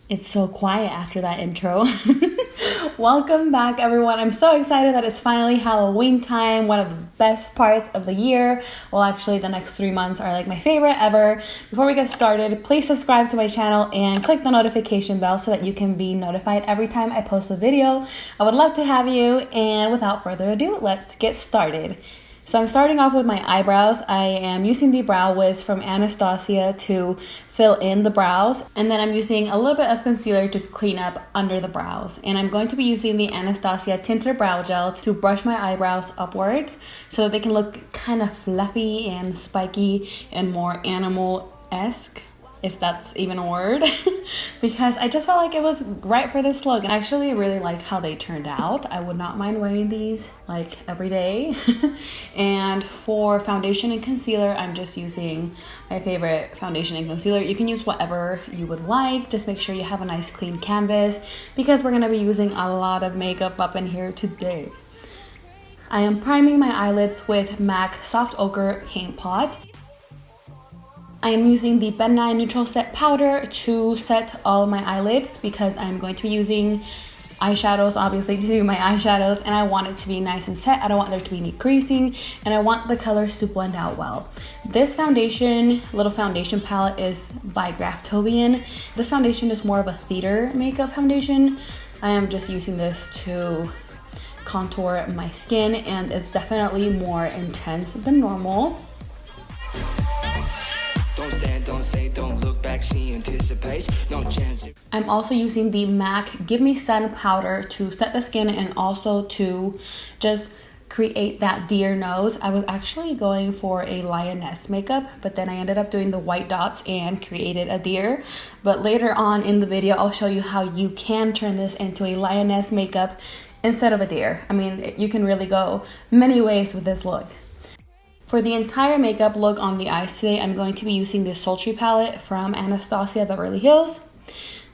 It's so quiet after that intro. Welcome back, everyone. I'm so excited that it's finally Halloween time, one of the best parts of the year. Well, actually, the next 3 months are like my favorite ever. Before we get started, please subscribe to my channel and click the notification bell so that you can be notified every time I post a video. I would love to have you, and without further ado, let's get started. So I'm starting off with my eyebrows. I am using the Brow Wiz from Anastasia to fill in the brows. And then I'm using a little bit of concealer to clean up under the brows. And I'm going to be using the Anastasia Tinted Brow Gel to brush my eyebrows upwards so that they can look kind of fluffy and spiky and more animal-esque, if that's even a word, because I just felt like it was right for this look. And I actually really like how they turned out. I would not mind wearing these like every day. And for foundation and concealer, I'm just using my favorite foundation and concealer. You can use whatever you would like. Just make sure you have a nice clean canvas because we're gonna be using a lot of makeup up in here today. I am priming my eyelids with MAC Soft Ochre Paint Pot. I am using the Ben 9 Neutral Set Powder to set all of my eyelids because I'm going to be using eyeshadows, obviously, to do my eyeshadows, and I want it to be nice and set. I don't want there to be any creasing, and I want the colors to blend out well. This little foundation palette is by Graftobian. This foundation is more of a theater makeup foundation. I am just using this to contour my skin, and it's definitely more intense than normal. Don't stand, don't say, don't look back, she anticipates, no chance. I'm also using the MAC Give Me Sun powder to set the skin and also to just create that deer nose. I was actually going for a lioness makeup, but then I ended up doing the white dots and created a deer. But later on in the video, I'll show you how you can turn this into a lioness makeup instead of a deer. I mean, you can really go many ways with this look. For the entire makeup look on the eyes today, I'm going to be using this Sultry palette from Anastasia Beverly Hills.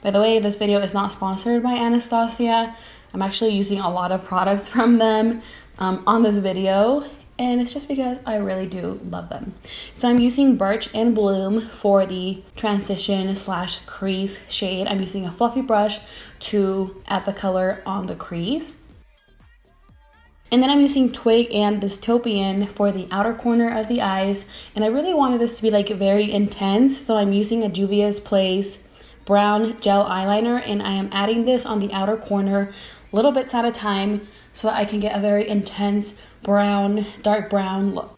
By the way, this video is not sponsored by Anastasia. I'm actually using a lot of products from them on this video, and it's just because I really do love them. So I'm using Birch and Bloom for the transition/crease shade. I'm using a fluffy brush to add the color on the crease. And then I'm using Twig and Dystopian for the outer corner of the eyes. And I really wanted this to be like very intense. So I'm using a Juvia's Place brown gel eyeliner. And I am adding this on the outer corner little bits at a time so that I can get a very intense brown, dark brown look.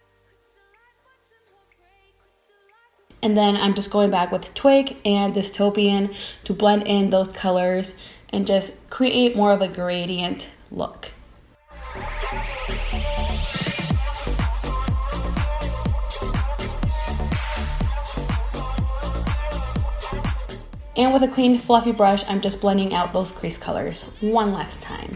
And then I'm just going back with Twig and Dystopian to blend in those colors and just create more of a gradient look. And with a clean fluffy brush, I'm just blending out those crease colors one last time.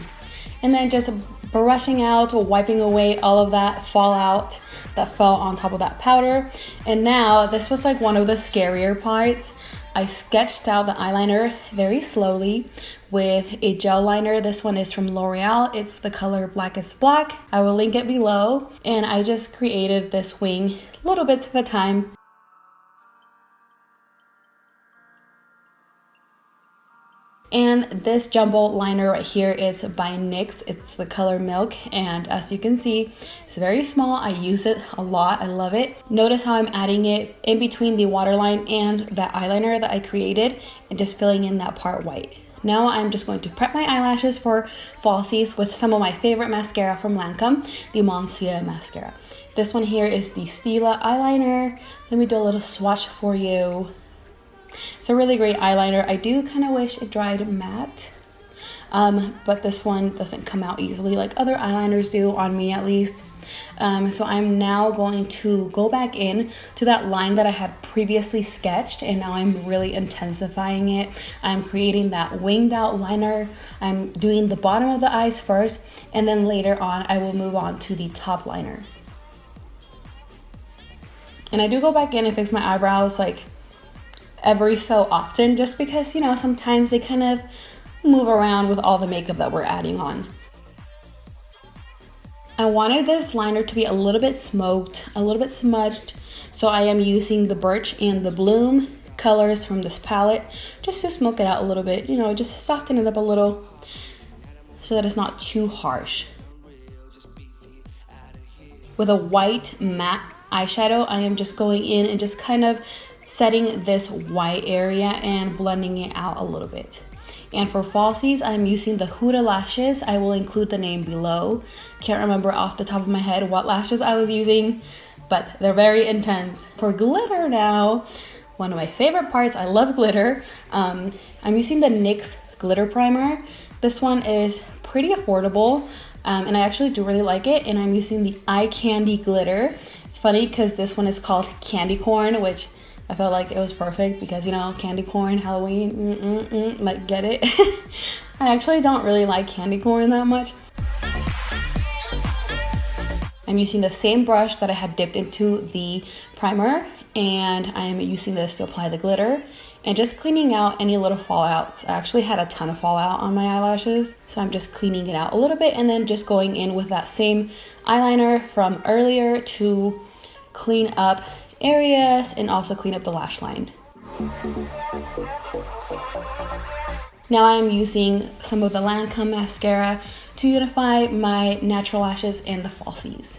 And then just brushing out, wiping away all of that fallout that fell on top of that powder. And now this was like one of the scarier parts. I sketched out the eyeliner very slowly with a gel liner. This one is from L'Oreal. It's the color Black is Black. I will link it below. And I just created this wing little bits at a time. And this jumbo liner right here is by NYX. It's the color Milk, and as you can see, it's very small. I use it a lot. I love it. Notice how I'm adding it in between the waterline and that eyeliner that I created and just filling in that part white. Now I'm just going to prep my eyelashes for falsies with some of my favorite mascara from Lancome, the Monsieur mascara. This one here is the Stila eyeliner. Let me do a little swatch for you. It's a really great eyeliner. I do kind of wish it dried matte, but this one doesn't come out easily like other eyeliners do, on me at least. So I'm now going to go back in to that line that I had previously sketched, and now I'm really intensifying it. I'm creating that winged out liner. I'm doing the bottom of the eyes first, and then later on I will move on to the top liner. And I do go back in and fix my eyebrows like every so often, just because, you know, sometimes they kind of move around with all the makeup that we're adding on. I wanted this liner to be a little bit smoked, a little bit smudged, so I am using the Birch and the Bloom colors from this palette just to smoke it out a little bit, you know, just soften it up a little so that it's not too harsh. With a white matte eyeshadow, I am just going in and just kind of setting this white area and blending it out a little bit. And for falsies, I'm using the Huda lashes. I will include the name below. Can't remember off the top of my head what lashes I was using, but they're very intense. For glitter now, one of my favorite parts, I love glitter. I'm using the NYX glitter primer. This one is pretty affordable, and I actually do really like it, and I'm using the Eye Candy glitter. It's funny because this one is called Candy Corn, which I felt like it was perfect because, you know, candy corn, Halloween, like, get it? I actually don't really like candy corn that much. I'm using the same brush that I had dipped into the primer, and I am using this to apply the glitter and just cleaning out any little fallouts. I actually had a ton of fallout on my eyelashes, so I'm just cleaning it out a little bit and then just going in with that same eyeliner from earlier to clean up areas and also clean up the lash line. Now I'm using some of the Lancome mascara to unify my natural lashes and the falsies,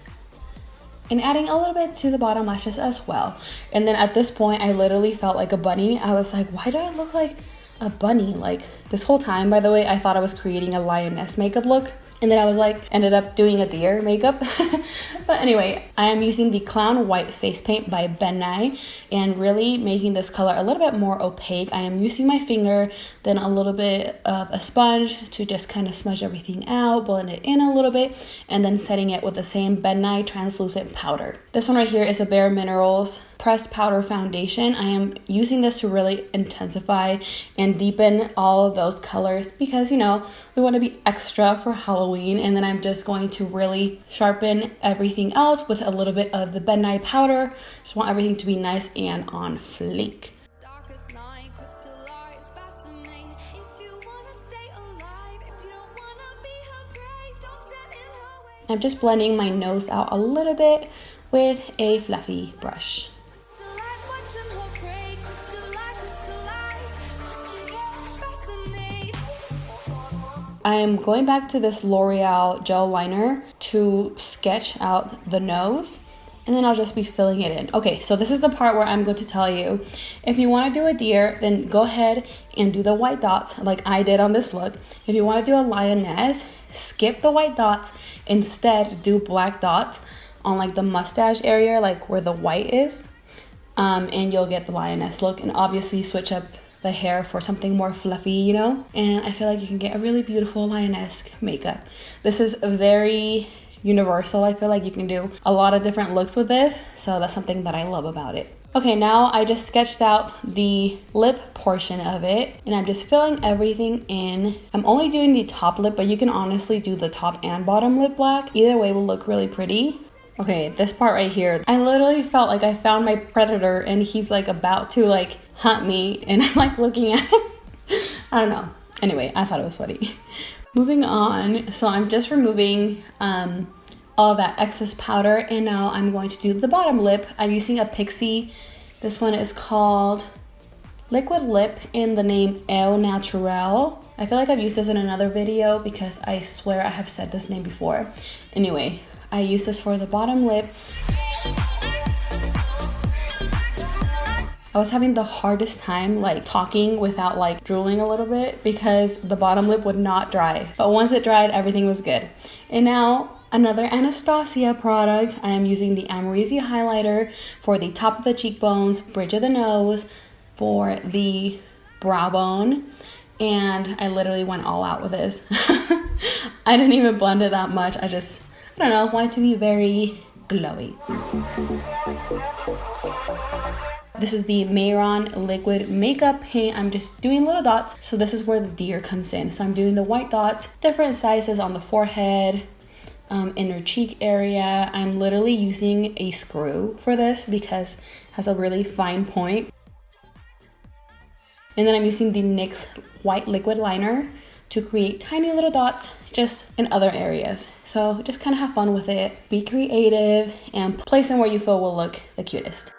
and adding a little bit to the bottom lashes as well. And then at this point, I literally felt like a bunny. I was like, why do I look like a bunny? Like, this whole time, by the way, I thought I was creating a lioness makeup look. And then I was like, ended up doing a deer makeup. But anyway, I am using the Clown White Face Paint by Ben Nye and really making this color a little bit more opaque. I am using my finger, then a little bit of a sponge to just kind of smudge everything out, blend it in a little bit, and then setting it with the same Ben Nye translucent powder. This one right here is a BareMinerals pressed powder foundation. I am using this to really intensify and deepen all of those colors because, you know, we want to be extra for Halloween. And then I'm just going to really sharpen everything else with a little bit of the Ben Nye powder. Just want everything to be nice and on fleek. I'm just blending my nose out a little bit with a fluffy brush. I'm going back to this L'Oreal gel liner to sketch out the nose, and then I'll just be filling it in. Okay, so this is the part where I'm going to tell you, if you want to do a deer, then go ahead and do the white dots like I did on this look. If you want to do a lioness, skip the white dots, instead do black dots on like the mustache area, like where the white is, and you'll get the lioness look. And obviously switch up the hair for something more fluffy, you know, and I feel like you can get a really beautiful lioness makeup. This is very universal. I feel like you can do a lot of different looks with this, so that's something that I love about it. Okay, now I just sketched out the lip portion of it, and I'm just filling everything in. I'm only doing the top lip, but you can honestly do the top and bottom lip black. Either way will look really pretty. Okay, this part right here, I literally felt like I found my predator and he's like about to like hunt me, and I'm like looking at him. I don't know. Anyway, I thought it was funny. Moving on, so I'm just removing all that excess powder, and now I'm going to do the bottom lip. I'm using a Pixie. This one is called Liquid Lip in the name Au Naturel. I feel like I've used this in another video because I swear I have said this name before. Anyway, I use this for the bottom lip. I was having the hardest time like talking without like drooling a little bit because the bottom lip would not dry. But once it dried, everything was good. And now another Anastasia product. I am using the Amrezy highlighter for the top of the cheekbones, bridge of the nose, for the brow bone. And I literally went all out with this. I didn't even blend it that much. I don't know, wanted to be very glowy. This is the Mayron liquid makeup paint. I'm just doing little dots. So this is where the deer comes in. So I'm doing the white dots, different sizes on the forehead, inner cheek area. I'm literally using a screw for this because it has a really fine point. And then I'm using the NYX white liquid liner to create tiny little dots just in other areas. So just kind of have fun with it. Be creative and place them where you feel will look the cutest.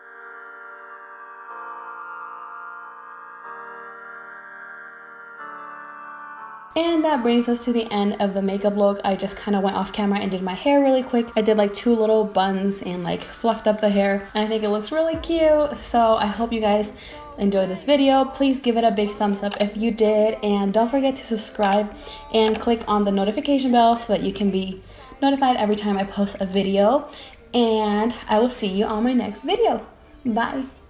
And that brings us to the end of the makeup look. I just kind of went off camera and did my hair really quick. I did like 2 little buns and like fluffed up the hair, and I think it looks really cute. So I hope you guys enjoyed this video. Please give it a big thumbs up if you did, and don't forget to subscribe and click on the notification bell so that you can be notified every time I post a video. And I will see you on my next video. Bye.